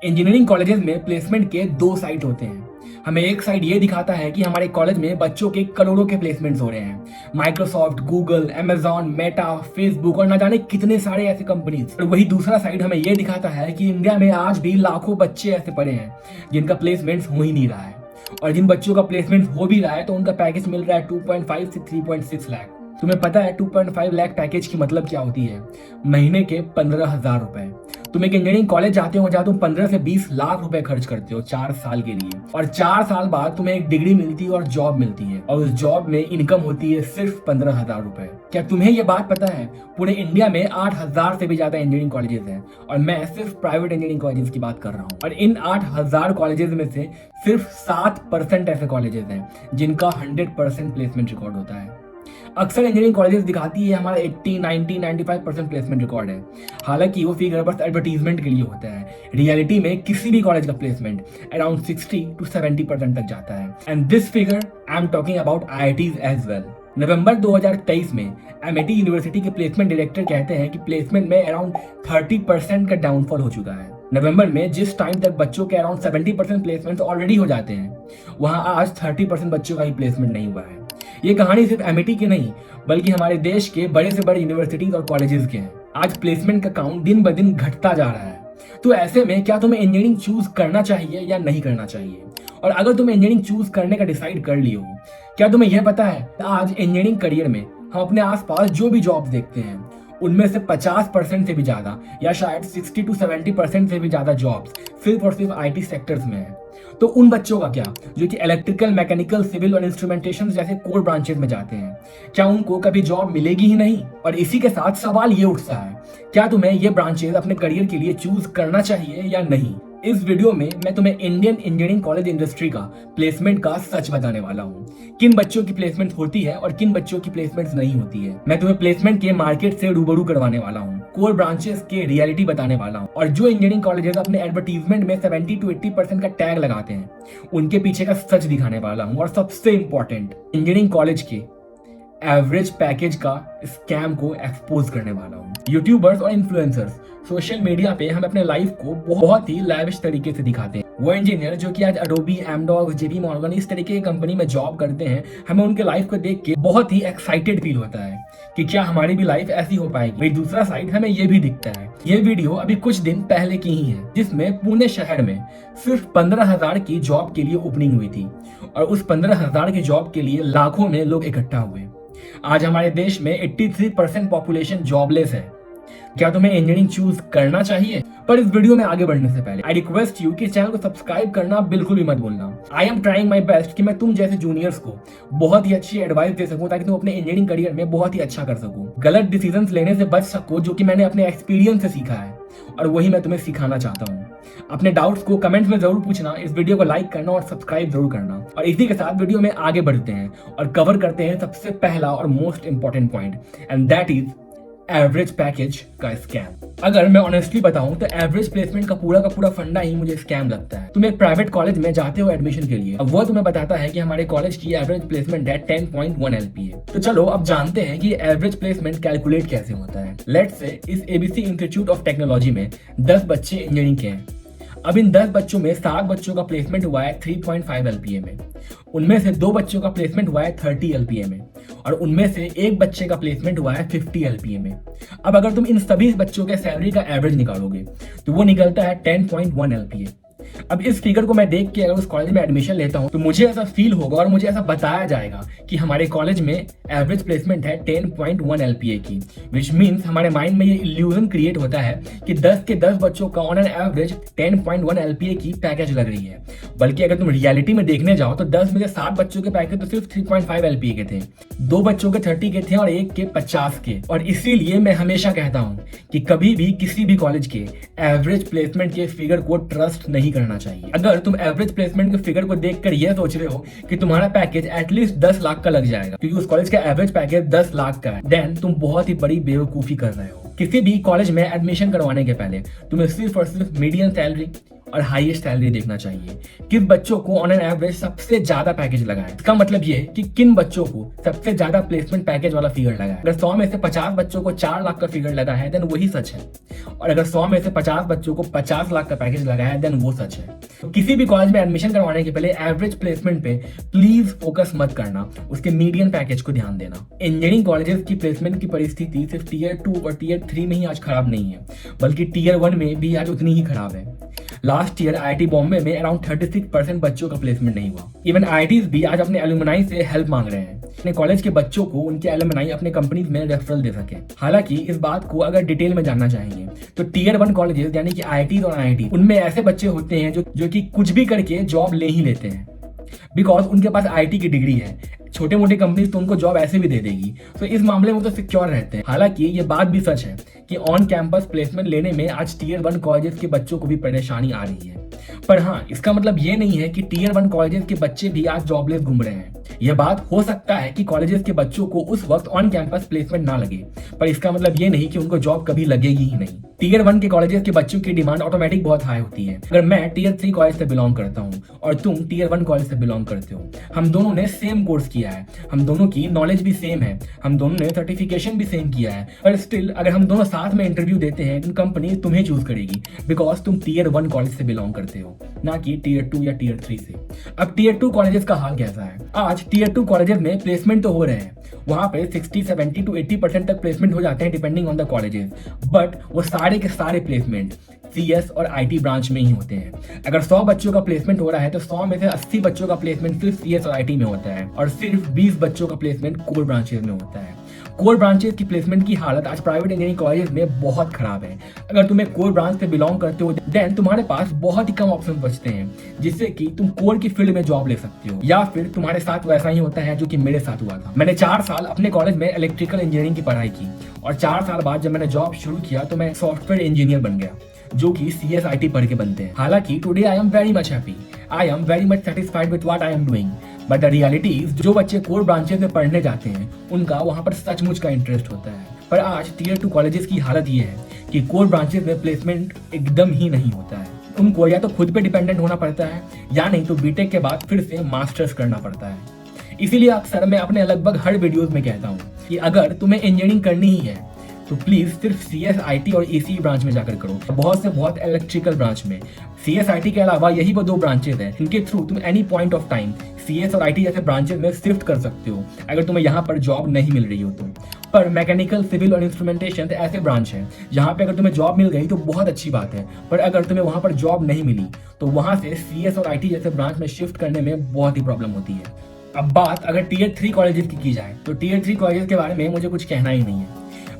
Engineering colleges में placement के दो साइट होते हैं। हमें एक साइड ये दिखाता है कि हमारे कॉलेज में बच्चों के करोड़ों के प्लेसमेंट्स हो रहे हैं। Microsoft, Google, Amazon, Meta, Facebook और ना जाने कितने सारे ऐसे कंपनीज। और वही दूसरा साइड हमें ये दिखाता है कि इंडिया में आज भी लाखों बच्चे ऐसे पड़े हैं जिनका प्लेसमेंट हो ही नहीं रहा है, और जिन बच्चों का प्लेसमेंट हो भी रहा है तो उनका पैकेज मिल रहा है 2.5 से 3.6 लाख। तुम्हें पता है 2.5 लाख पैकेज की मतलब क्या होती है? महीने के 15,000 रुपए। तुम एक इंजीनियरिंग कॉलेज जाते हो जहाँ तुम 15 से 20 लाख रुपए खर्च करते हो 4 साल के लिए, और 4 साल बाद तुम्हें एक डिग्री मिलती है और जॉब मिलती है, और उस जॉब में इनकम होती है सिर्फ 15,000 रुपए। क्या तुम्हें ये बात पता है पूरे इंडिया में 8,000 से भी ज्यादा इंजीनियरिंग कॉलेजेस हैं, और मैं सिर्फ प्राइवेट इंजीनियरिंग कॉलेजेस की बात कर रहा हूँ। और इन 8,000 कॉलेजेस में से सिर्फ 7% ऐसे कॉलेजेस हैं जिनका 100% प्लेसमेंट रिकॉर्ड होता है। अक्सर इंजीनियरिंग कॉलेजेस दिखाती है हमारा 80, 90, 95% प्लेसमेंट रिकॉर्ड है। हालांकि वो फिगर बस एडवर्टीजमेंट के लिए होता है। रियलिटी में किसी भी कॉलेज का प्लेसमेंट अराउंड 60 to 70% तक जाता है। And this figure I am talking about IITs as well. नवंबर 2023 में MIT यूनिवर्सिटी के प्लेसमेंट डायरेक्टर कहते हैं कि प्लेसमेंट में अराउंड 30% का डाउनफॉल हो चुका है। नवंबर में जिस टाइम तक बच्चों के अराउंड 70% प्लेसमेंट ऑलरेडी हो जाते हैं, वहां आज 30% बच्चों का ही प्लेसमेंट नहीं हुआ है। ये कहानी सिर्फ MIT की नहीं, बल्कि हमारे देश के बड़े से बड़े यूनिवर्सिटीज और कॉलेजेस के हैं। आज प्लेसमेंट का काउंट दिन ब दिन घटता जा रहा है। तो ऐसे में क्या तुम्हें इंजीनियरिंग चूज करना चाहिए या नहीं करना चाहिए? और अगर तुम इंजीनियरिंग चूज करने का डिसाइड कर लियो, क्या तुम्हें यह पता है आज इंजीनियरिंग करियर में हम अपने आसपास जो भी जॉब्स देखते हैं उनमें से 50% से भी ज्यादा या शायद 60 to 70% से भी ज्यादा जॉब्स सिर्फ और सिर्फ IT सेक्टर्स में है। तो उन बच्चों का क्या जो कि इलेक्ट्रिकल, मैकेनिकल, सिविल और इंस्ट्रूमेंटेशन जैसे कोर ब्रांचेस में जाते हैं, क्या उनको कभी जॉब मिलेगी ही नहीं? और इसी के साथ सवाल ये उठता है, क्या तुम्हें ये ब्रांचेस अपने करियर के लिए चूज करना चाहिए या नहीं? इस वीडियो में मैं तुम्हें इंडियन इंजीनियरिंग कॉलेज इंडस्ट्री का प्लेसमेंट का सच बताने वाला हूँ। किन बच्चों की प्लेसमेंट होती है और किन बच्चों की प्लेसमेंट नहीं होती है। मैं तुम्हें प्लेसमेंट के मार्केट से रूबरू करवाने वाला हूँ, कोर ब्रांचेस के रियलिटी बताने वाला हूँ, और जो इंजीनियरिंग कॉलेजेस अपने एडवर्टीजमेंट में 70 to 80% का टैग लगाते हैं उनके पीछे का सच दिखाने वाला हूँ। और सबसे इंपॉर्टेंट, इंजीनियरिंग कॉलेज के एवरेज पैकेज का स्कैम को एक्सपोज करने वाला हूँ। यूट्यूबर्स और इन्फ्लुएंसर्स सोशल मीडिया पे हम अपने लाइफ को बहुत ही लाविश तरीके से दिखाते हैं। वो इंजीनियर जो कि आज अडोबी, एमडॉक्स, JP मॉर्गन इस तरीके की कंपनी में जॉब करते हैं, हमें उनके लाइफ को देख के बहुत ही एक्साइटेड फील होता है कि क्या हमारी भी लाइफ ऐसी हो पाएगी। वही दूसरा साइड हमें ये भी दिखता है। ये वीडियो अभी कुछ दिन पहले की ही है, जिसमें पुणे शहर में सिर्फ 15,000 की जॉब के लिए ओपनिंग हुई थी, और उस 15,000 की जॉब के लिए लाखों में लोग इकट्ठा हुए। आज हमारे देश में 83% पॉपुलेशन जॉबलेस है। क्या तुम्हें इंजीनियरिंग चूज करना चाहिए? पर इस वीडियो में आगे बढ़ने से पहले आई रिक्वेस्ट यू कि चैनल को सब्सक्राइब करना बिल्कुल भी मत भूलना। I am trying my best कि मैं तुम जैसे जूनियर्स को बहुत ही अच्छी एडवाइस दे सकूं, ताकि तुम अपने इंजीनियरिंग करियर में बहुत ही अच्छा कर सको, गलत डिसीजंस लेने से बच सको, जो कि मैंने अपने एक्सपीरियंस से सीखा है, और वही मैं तुम्हें सिखाना चाहता हूँ। अपने डाउट्स को कमेंट्स में जरूर पूछना, इस वीडियो को लाइक करना और सब्सक्राइब जरूर करना। और इसी के साथ वीडियो में आगे बढ़ते हैं और कवर करते हैं सबसे पहला और most important point, and that is average package का स्कैम। अगर मैं ऑनेस्टली बताऊं तो एवरेज प्लेसमेंट का पूरा फंडा ही मुझे स्कैम लगता है। तुम एक प्राइवेट कॉलेज में जाते हो एडमिशन के लिए, अब वो तुम्हें बताता है कि हमारे कॉलेज की एवरेज प्लेसमेंट है 10.1 LPA। तो चलो अब जानते हैं कि एवरेज प्लेसमेंट कैलकुलेट कैसे होता है। लेट्स से इस ABC इंस्टीट्यूट ऑफ टेक्नोलॉजी में 10 बच्चे इंजीनियरिंग के हैं। अब इन 10 बच्चों में 7 बच्चों का प्लेसमेंट हुआ है 3.5 LPA में, उनमें से 2 बच्चों का प्लेसमेंट हुआ है 30 LPA में, और उनमें से एक बच्चे का प्लेसमेंट हुआ है 50 LPA में। अब अगर तुम इन सभी बच्चों के सैलरी का एवरेज निकालोगे तो वो निकलता है 10.1 LPA। अब इस फिगर को मैं देख के अगर उस कॉलेज में एडमिशन लेता हूं तो मुझे ऐसा फील होगा और मुझे ऐसा बताया जाएगा कि हमारे कॉलेज में एवरेज प्लेसमेंट है 10.1 LPA की, विच मीन्स हमारे माइंड में ये इल्यूजन क्रिएट होता है कि 10 के 10 बच्चों का ऑन एन एवरेज 10.1 LPA की पैकेज लग रही है। बल्कि अगर तुम रियलिटी में देखने जाओ तो 10 में से 7 बच्चों के पैकेज तो सिर्फ 3.5 LPA के थे, 2 बच्चों के 30 के थे और एक के 50 के। और इसीलिए मैं हमेशा कहता हूं कि कभी भी किसी भी कॉलेज के एवरेज प्लेसमेंट के फिगर को ट्रस्ट नहीं करना चाहिए। अगर तुम एवरेज प्लेसमेंट के फिगर को देखकर यह सोच रहे हो कि तुम्हारा पैकेज एटलीस्ट 10 लाख का लग जाएगा क्योंकि उस कॉलेज का एवरेज पैकेज 10 लाख का है, देन तुम बहुत ही बड़ी बेवकूफी कर रहे हो। किसी भी कॉलेज में एडमिशन करवाने के पहले तुम्हें सिर्फ और सिर्फ मीडियम सैलरी और हाईएस्ट सैलरी देखना चाहिए। किस बच्चों को ऑन एन एवरेज सबसे ज्यादा पैकेज लगा है, इसका मतलब ये कि किन बच्चों को सबसे ज्यादा प्लेसमेंट पैकेज वाला फिगर लगा है। अगर 100 में से 50 बच्चों को 4 लाख का फिगर लगा है देन वही सच है, और अगर 100 में से 50 बच्चों को 50 लाख का पैकेज लगा है देन वो सच है। तो किसी भी कॉलेज में एडमिशन करवाने के पहले एवरेज प्लेसमेंट पे प्लीज फोकस मत करना, उसके मीडियन पैकेज को ध्यान देना। इंजीनियरिंग कॉलेजेस की प्लेसमेंट की परिस्थिति सिर्फ टीयर 2 और टीयर 3 में ही आज खराब नहीं है, बल्कि टीयर 1 में भी आज उतनी ही खराब है। लास्ट ईयर आईआईटी बॉम्बे में अराउंड 36% बच्चों का प्लेसमेंट नहीं हुआ। इवन आईआईटीज भी आज अपने एलुमनाई से हेल्प मांग रहे हैं, अपने कॉलेज के बच्चों को उनके एलुमनाई अपने कंपनीज में रेफरल दे सके। हालांकि इस बात को अगर डिटेल में जानना चाहेंगे तो टीयर 1 कॉलेजेस यानी कि आईआईटी और आईआईटी, उनमें ऐसे बच्चे होते हैं जो कि कुछ भी करके जॉब ले ही लेते हैं, बिकॉज उनके पास आईटी की डिग्री है। छोटे मोटे कंपनी तो उनको जॉब ऐसे भी दे देगी, तो इस मामले में तो सिक्योर रहते हैं। हालांकि ये बात भी सच है कि ऑन कैंपस प्लेसमेंट लेने में आज टीयर 1 कॉलेजेस के बच्चों को भी परेशानी आ रही है। पर हाँ, इसका मतलब ये नहीं है कि टीयर 1 कॉलेजेस के बच्चे भी आज जॉबलेस घूम रहे हैं। यह बात हो सकता है कि कॉलेजेस के बच्चों को उस वक्त ऑन कैंपस प्लेसमेंट ना लगे, पर इसका मतलब ये नहीं कि उनको जॉब कभी लगेगी ही नहीं। टीयर 1 के कॉलेजेस के बच्चों की डिमांड ऑटोमेटिक बहुत हाई होती है। अगर मैं टीयर 3 कॉलेज से बिलोंग करता हूँ और तुम टीयर 1 कॉलेज से बिलोंग करते हो, हम दोनों ने सेम कोर्स किया है, हम दोनों की नॉलेज भी सेम है, हम दोनों ने सर्टिफिकेशन भी सेम किया है, पर स्टिल अगर हम दोनों साथ में इंटरव्यू देते हैं तो कंपनी तुम्हें चूज करेगी बिकॉज तुम टीयर 1 कॉलेज से बिलोंग करते हो, ना कि टीयर 2 या टीयर 3 से। अब टीयर 2 कॉलेजेस का हाल कैसा है? आज टीयर 2 कॉलेजेस में प्लेसमेंट तो हो रहे हैं, वहां पे 60, 70 to 80% तक प्लेसमेंट हो जाते हैं depending on the colleges, but वो सारे के सारे प्लेसमेंट सीएस और आईटी ब्रांच में ही होते हैं। अगर 100 बच्चों का प्लेसमेंट हो रहा है तो 100 में से 80 बच्चों का प्लेसमेंट सिर्फ सीएस और आईटी में होता है, और सिर्फ 20 बच्चों का प्लेसमेंट कोर ब्रांचेस में होता है। कोर ब्रांचेस की प्लेसमेंट की हालत आज प्राइवेट इंजीनियरिंग कॉलेज में बहुत खराब है। अगर तुम्हें कोर ब्रांच से बिलोंग करते हो देन तुम्हारे पास बहुत ही कम ऑप्शन बचते हैं जिससे कि तुम कोर की फील्ड में जॉब ले सकते हो, या फिर तुम्हारे साथ वैसा ही होता है जो कि मेरे साथ हुआ था। मैंने 4 साल अपने कॉलेज में इलेक्ट्रिकल इंजीनियरिंग की पढ़ाई की, और 4 साल बाद जब मैंने जॉब शुरू किया तो मैं सॉफ्टवेयर इंजीनियर बन गया, जो कि CSIT पढ़ के बनते हैं। हालांकि today I am very much happy, I am very much satisfied with what I am doing, but the reality is जो बच्चे कोर ब्रांचेस में पढ़ने जाते हैं उनका वहां पर सचमुच का इंटरेस्ट होता है। पर आज टीयर 2 कॉलेजेस की हालत ये है कि कोर ब्रांचेस में प्लेसमेंट एकदम ही नहीं होता है। उनको या तो खुद पे डिपेंडेंट होना पड़ता है, या नहीं तो बीटेक के बाद फिर से मास्टर्स करना पड़ता है। इसीलिए अक्सर मैं अपने लगभग हर वीडियोस में कहता हूँ कि अगर तुम्हें इंजीनियरिंग करनी ही है तो प्लीज सिर्फ CSIT और ECE ब्रांच में जाकर करो, बहुत से बहुत इलेक्ट्रिकल ब्रांच में। CSIT के अलावा यही वो 2 ब्रांचेस हैं इनके थ्रू तुम any point of time CS और IT जैसे ब्रांचेस में शिफ्ट कर सकते हो अगर तुम्हें यहाँ पर जॉब नहीं मिल रही हो तो। पर मैकेनिकल, सिविल और इंस्ट्रूमेंटेशन ऐसे ब्रांच हैं जहाँ पे अगर तुम्हें जॉब मिल गई तो बहुत अच्छी बात है, पर अगर तुम्हें वहाँ पर जॉब नहीं मिली तो वहाँ से CS और IT जैसे ब्रांच में शिफ्ट करने में बहुत ही प्रॉब्लम होती है। अब बात अगर टीयर 3 कॉलेजेस की जाए तो टीयर 3 कॉलेजेस के बारे में मुझे कुछ कहना ही नहीं है,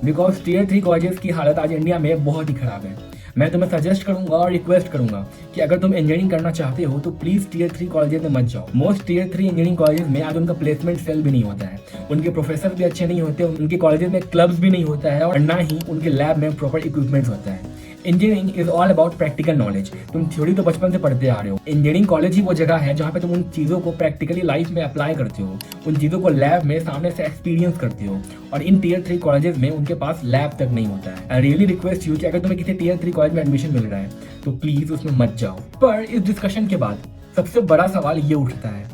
बिकॉज टीयर 3 कॉलेजेस की हालत आज इंडिया में बहुत ही खराब है। मैं तुम्हें सजेस्ट करूंगा और रिक्वेस्ट करूंगा कि अगर तुम इंजीनियरिंग करना चाहते हो तो प्लीज टीयर 3 कॉलेजेस में मत जाओ। मोस्ट टीयर 3 इंजीनियरिंग कॉलेजेस में आज उनका प्लेसमेंट सेल भी नहीं होता है, उनके प्रोफेसर भी अच्छे नहीं होते, उनके कॉलेजेस में क्लब्स भी नहीं होता है, और ना ही उनके लैब में प्रॉपर इक्विपमेंट होता है। Engineering is all about practical knowledge. तुम थ्योरी तो बचपन से पढ़ते आ रहे हो, इंजीनियरिंग कॉलेज ही वो जगह है जहाँ पे तुम उन चीज़ों को प्रैक्टिकली लाइफ में अप्लाई करते हो, उन चीज़ों को लैब में सामने से एक्सपीरियंस करते हो, और इन टीयर 3 कॉलेजेस में उनके पास लैब तक नहीं होता है। आई रियली रिक्वेस्ट यू कि अगर तुम्हें किसी टीयर 3 कॉलेज में एडमिशन मिल रहा है तो प्लीज उसमें मत जाओ। पर इस डिस्कशन के बाद सबसे बड़ा सवाल ये उठता है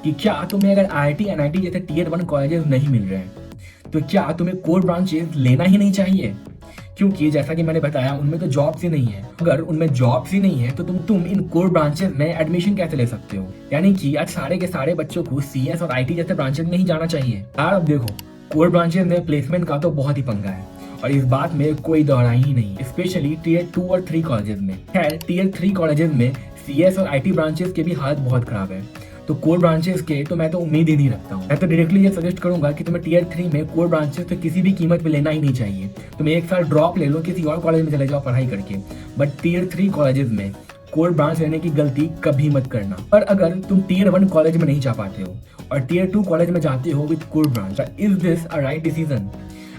कि क्या तुम्हें अगर IIT NIT जैसे टीयर 1 कॉलेजेस नहीं मिल रहे हैं तो क्या तुम्हें कोर ब्रांचेस लेना ही नहीं चाहिए? क्योंकि जैसा कि मैंने बताया उनमें तो जॉब्स ही नहीं है। अगर उनमें जॉब्स ही नहीं है तो तुम इन कोर ब्रांचेस में एडमिशन कैसे ले सकते हो? यानी कि आज सारे के सारे बच्चों को CS और IT जैसे ब्रांचेस में ही जाना चाहिए। यार अब देखो, कोर ब्रांचेस में प्लेसमेंट का तो बहुत ही पंगा है और इस बात में कोई दोहराई ही नहीं, स्पेशली टीयर 2 और 3 कॉलेजेस में। खैर टीयर 3 कॉलेजेस में CS और IT ब्रांचेस के भी हालत बहुत खराब है, तो कोर ब्रांचेस के तो मैं तो उम्मीद ही नहीं रखता हूँ। मैं तो डायरेक्टली ये सजेस्ट करूंगा कि तुम्हें टीयर 3 में कोर ब्रांचेस तो किसी भी कीमत पे लेना ही नहीं चाहिए। तुम 1 साल ड्रॉप ले लो, किसी और कॉलेज में चले जाओ पढ़ाई करके, बट टीयर 3 कॉलेजेस में कोर ब्रांच लेने की गलती कभी मत करना। पर अगर तुम टीयर 1 कॉलेज में नहीं जा पाते हो और टीयर 2 कॉलेज में जाते हो with core branch, is this a right decision?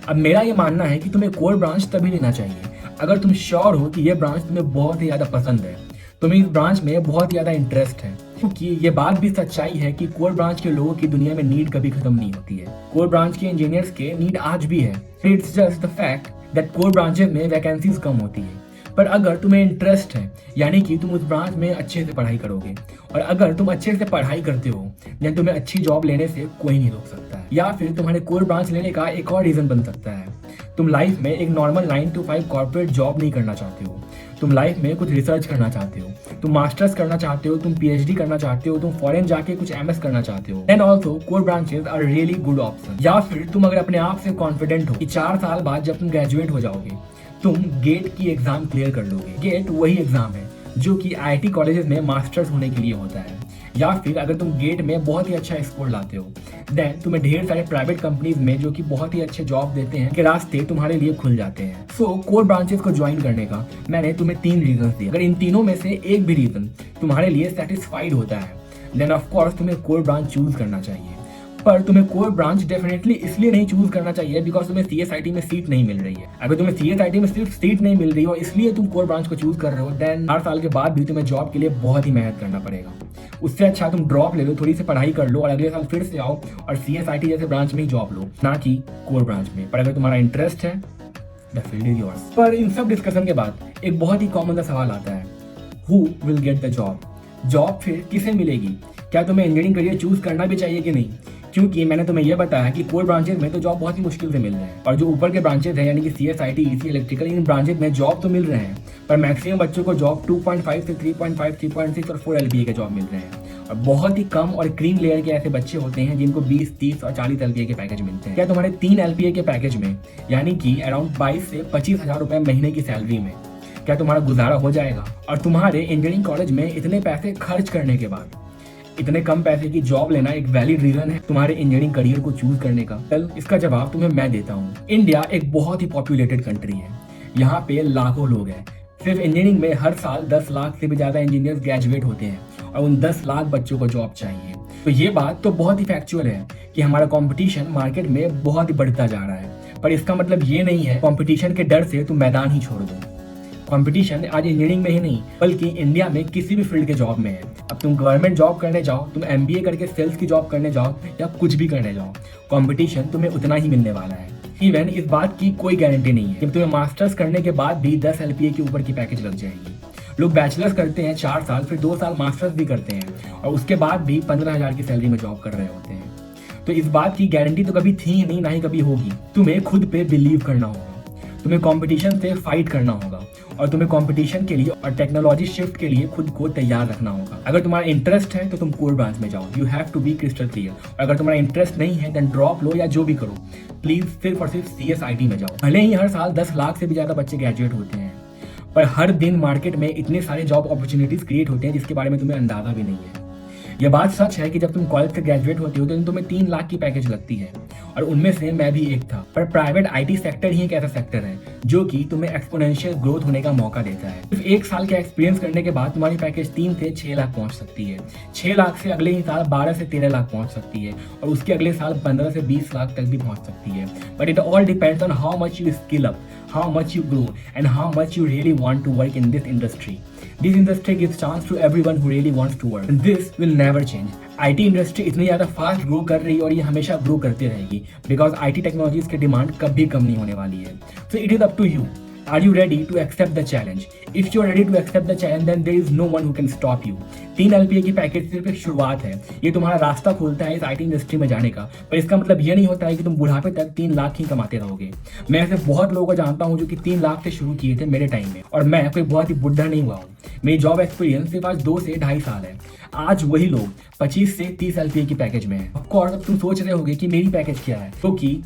अब मेरा ये मानना है कि तुम्हें कोर ब्रांच तभी लेना चाहिए अगर तुम श्योर हो कि ये ब्रांच तुम्हें बहुत ही ज्यादा पसंद है, तुम्हें इस ब्रांच में बहुत ज्यादा इंटरेस्ट है। क्योंकि ये बात भी सच्चाई है कि कोर ब्रांच के लोगों की दुनिया में नीड कभी खत्म नहीं होती है। कोर ब्रांच के इंजीनियर्स के नीड आज भी है। It's just the fact that core branches में वैकेंसीज कम होती है। पर अगर तुम्हें इंटरेस्ट है, यानी कि तुम उस ब्रांच में अच्छे से पढ़ाई करोगे, और अगर तुम अच्छे से पढ़ाई करते हो, देन तुम्हें अच्छी जॉब लेने से कोई नहीं रोक सकता है। या फिर तुम्हारे कोर ब्रांच लेने का एक और रीजन बन सकता है, तुम लाइफ में एक नॉर्मल 9 to 5 कॉर्पोरेट जॉब नहीं करना चाहते हो, तुम लाइफ में कुछ रिसर्च करना चाहते हो, तुम मास्टर्स करना चाहते हो, तुम पीएचडी करना चाहते हो, तुम फॉरेन जाके कुछ एमएस करना चाहते हो, then also core branches are really good option. या फिर तुम अगर अपने आप से कॉन्फिडेंट हो कि 4 साल बाद जब तुम ग्रेजुएट हो जाओगे, तुम गेट की एग्जाम क्लियर कर लोगे। गेट वही एग्जाम है जो कि आईआईटी कॉलेजेस में मास्टर्स होने के लिए होता है। या फिर अगर तुम गेट में बहुत ही अच्छा स्कोर लाते हो, देन तुम्हें ढेर सारे प्राइवेट कंपनीज में जो कि बहुत ही अच्छे जॉब देते हैं के रास्ते तुम्हारे लिए खुल जाते हैं। सो कोर ब्रांचेस को ज्वाइन करने का मैंने तुम्हें 3 रीजन दिए। अगर इन तीनों में से एक भी रीजन तुम्हारे लिए सेटिस्फाइड होता है, देन ऑफ कोर्स तुम्हें कोर ब्रांच चूज करना चाहिए। पर तुम्हें कोर ब्रांच डेफिनेटली इसलिए नहीं चूज करना चाहिए बिकॉज तुम्हें सीएसआईटी में सीट नहीं मिल रही है। अगर तुम्हें सीएसआईटी में सिर्फ सीट नहीं मिल रही हो इसलिए तुम कोर ब्रांच को चूज कर रहे हो, देन 4 साल के बाद भी तुम्हें जॉब के लिए बहुत ही मेहनत करना पड़ेगा। उससे अच्छा तुम ड्रॉप ले लो, थोड़ी सी पढ़ाई कर लो और अगले साल फिर से आओ और सीएसआईटी जैसे ब्रांच में ही जॉब लो, ना कि कोर ब्रांच में। पर अगर तुम्हारा इंटरेस्ट है, द फील्ड इज योर्स। पर इन सब डिस्कशन के बाद एक बहुत ही कॉमन सा सवाल आता है, who will get the job? Job फिर किसे मिलेगी? क्या तुम्हें इंजीनियरिंग करियर चूज करना भी चाहिए कि नहीं? क्योंकि मैंने तुम्हें यह बताया कि कोर ब्रांचेस में तो जॉब बहुत ही मुश्किल से मिल रहे हैं, और जो ऊपर के ब्रांचेस हैं यानी कि सीएसआईटी, ईसी, इलेक्ट्रिकल, इन ब्रांचेस में जॉब तो मिल रहे हैं, पर मैक्सिमम बच्चों को जॉब 2.5 से 3.5, 3.6 और 4 LPA के जॉब मिल रहे हैं। और बहुत ही कम और क्रीम लेयर के ऐसे बच्चे होते हैं जिनको 20, 30 और 40 LPA के पैकेज मिलते हैं। क्या तुम्हारे 3 LPA के पैकेज में, यानी कि अराउंड 22 से 25 हज़ार रुपए महीने की सैलरी में, क्या तुम्हारा गुजारा हो जाएगा? और तुम्हारे इंजीनियरिंग कॉलेज में इतने पैसे खर्च करने के बाद इतने कम पैसे की जॉब लेना एक वैलिड रीजन है तुम्हारे इंजीनियरिंग करियर को चूज करने का? चल, इसका जवाब तुम्हें मैं देता हूँ। इंडिया एक बहुत ही पॉपुलेटेड कंट्री है, यहाँ पे लाखों लोग हैं। सिर्फ इंजीनियरिंग में हर साल 10 लाख से भी ज्यादा इंजीनियर ग्रेजुएट होते हैं और उन 10 लाख बच्चों को जॉब चाहिए। तो ये बात तो बहुत ही फैक्चुअल है कि हमारा कंपटीशन मार्केट में बहुत ही बढ़ता जा रहा है, पर इसका मतलब ये नहीं है कंपटीशन के डर से तुम मैदान ही छोड़ दो। कंपटीशन आज इंजीनियरिंग में ही नहीं बल्कि इंडिया में किसी भी फील्ड के जॉब में है। अब तुम गवर्नमेंट जॉब करने जाओ, तुम MBA करके सेल्स की जॉब करने जाओ या कुछ भी करने जाओ, कंपटीशन तुम्हें उतना ही मिलने वाला है। इवन इस बात की कोई गारंटी नहीं है कि तुम्हें मास्टर्स करने के बाद भी 10 LPA के ऊपर की पैकेज लग जाएगी। लोग बैचलर्स करते हैं 4 साल, फिर 2 साल मास्टर्स भी करते हैं और उसके बाद भी 15,000 की सैलरी में जॉब कर रहे होते हैं। तो इस बात की गारंटी तो कभी थी ही नहीं, ना ही कभी होगी। तुम्हें खुद पे बिलीव करना होगा, तुम्हें कंपटीशन से फाइट करना होगा और तुम्हें कंपटीशन के लिए और टेक्नोलॉजी शिफ्ट के लिए खुद को तैयार रखना होगा। अगर तुम्हारा इंटरेस्ट है तो तुम कोर ब्रांच में जाओ, you have to be crystal clear. और अगर तुम्हारा इंटरेस्ट नहीं है देन ड्रॉप लो या जो भी करो, प्लीज सिर्फ और सिर्फ सीएसआईटी में जाओ। भले ही हर साल 10 लाख से भी ज्यादा बच्चे ग्रेजुएट होते हैं, पर हर दिन मार्केट में इतने सारे जॉब अपॉर्चुनिटीज क्रिएट होते हैं जिसके बारे में तुम्हें अंदाजा भी नहीं है। यह बात सच है कि जब तुम कॉलेज से ग्रेजुएट होते हो तो तुम्हें 3 लाख की पैकेज लगती है, और उनमें से मैं भी एक था। पर प्राइवेट आईटी सेक्टर ही एक ऐसा सेक्टर है जो कि तुम्हें एक्सपोनेंशियल ग्रोथ होने का मौका देता है। सिर्फ 1 साल का एक्सपीरियंस करने के बाद तुम्हारी पैकेज 3 से 6 लाख पहुंच सकती है। 6 लाख से अगले ही साल 12 से 13 लाख पहुंच सकती है और उसके अगले साल 15 से 20 लाख तक भी पहुंच सकती है। But it all depends on how much you skill up, how much you grow and how much you really want to work in this industry. This industry gives chance to everyone who really wants to work and this will never change. IT industry इतनी ज़्यादा fast grow कर रही है और ये हमेशा grow करती रहेगी बिकॉज IT टेक्नोलॉजीज की डिमांड कभी कम नहीं होने वाली है। So it is up to you. Are you ready to accept the challenge? If you are ready to accept the challenge, then there is no one who can stop you. 3 LPA की package सिर्फ एक शुरुआत है, ये तुम्हारा रास्ता खोलता है इस IT इंडस्ट्री में जाने का, पर इसका मतलब ये नहीं होता है कि तुम बुढ़ापे तक 3 लाख ही कमाते रहोगे। मैं ऐसे बहुत लोगों को जानता हूँ जो कि 3 लाख से शुरू किए थे मेरे टाइम में, और मैं कोई बहुत ही बुढ़ा नहीं हुआ हूँ। मेरी जॉब एक्सपीरियंस सिर्फ आज 2 से 2.5 साल है। आज वही लोग 25 से 30 LPA की पैकेज में है। ऑफकोर्स अब तुम सोच रहे होगे कि मेरी पैकेज क्या है, क्योंकि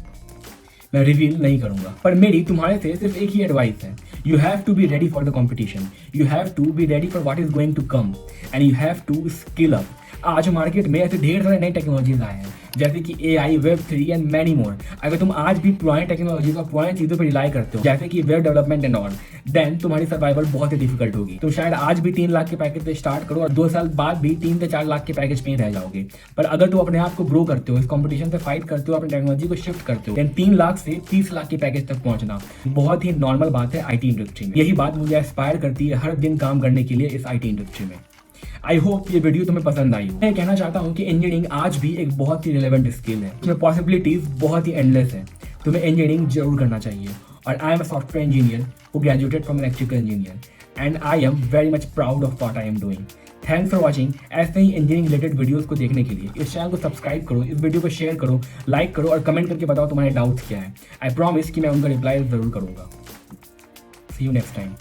मैं रिवील नहीं करूंगा, पर मेरी तुम्हारे से सिर्फ एक ही एडवाइस है, you have to be ready for the competition, you have to be ready for what is going to come and you have to skill up. आज मार्केट में ऐसे ढेर सारे नई टेक्नोलॉजीज आए हैं जैसे कि AI, Web3 and many more. अगर तुम आज भी पुरानी टेक्नोलॉजीज और पुरानी चीजों पर रिलाई करते हो जैसे कि web development and all, then तुम्हारी सर्वाइवल बहुत ही डिफिकल्ट होगी। तुम शायद आज भी 3 लाख के पैकेज से स्टार्ट करो और 2 साल बाद भी 3 से 4 लाख के पैकेज में ही रह जाओगे। पर अगर तुम अपने आप को ग्रो करते हो, इस कॉम्पिटिशन से फाइट करते हो, अपनी टेक्नोलॉजी को शिफ्ट करते हो, देन 3 लाख से 30 लाख के पैकेज तक पहुंचना बहुत ही नॉर्मल बात है IT इंडस्ट्री में। यही बात मुझे इंस्पायर करती है हर दिन काम करने के लिए इस IT इंडस्ट्री में। आई होप ये वीडियो तुम्हें पसंद आई हो। मैं कहना चाहता हूँ कि इंजीनियरिंग आज भी एक बहुत ही रिलेवेंट स्किल है, इसमें पॉसिबिलिटीज बहुत ही एंडलेस है। तुम्हें इंजीनियरिंग जरूर करना चाहिए and I am a software engineer who graduated from electrical engineer, and I am very much proud of what I am doing. Thanks for watching. ऐसे ही इंजीनियरिंग रिलेटेड वीडियोस को देखने के लिए इस चैनल को सब्सक्राइब करो, इस वीडियो को शेयर करो, लाइक करो और कमेंट करके बताओ तुम्हारे डाउट्स क्या है। आई प्रॉमिस कि मैं उनका रिप्लाई ज़रूर करूँगा। सी यू नेक्स्ट टाइम।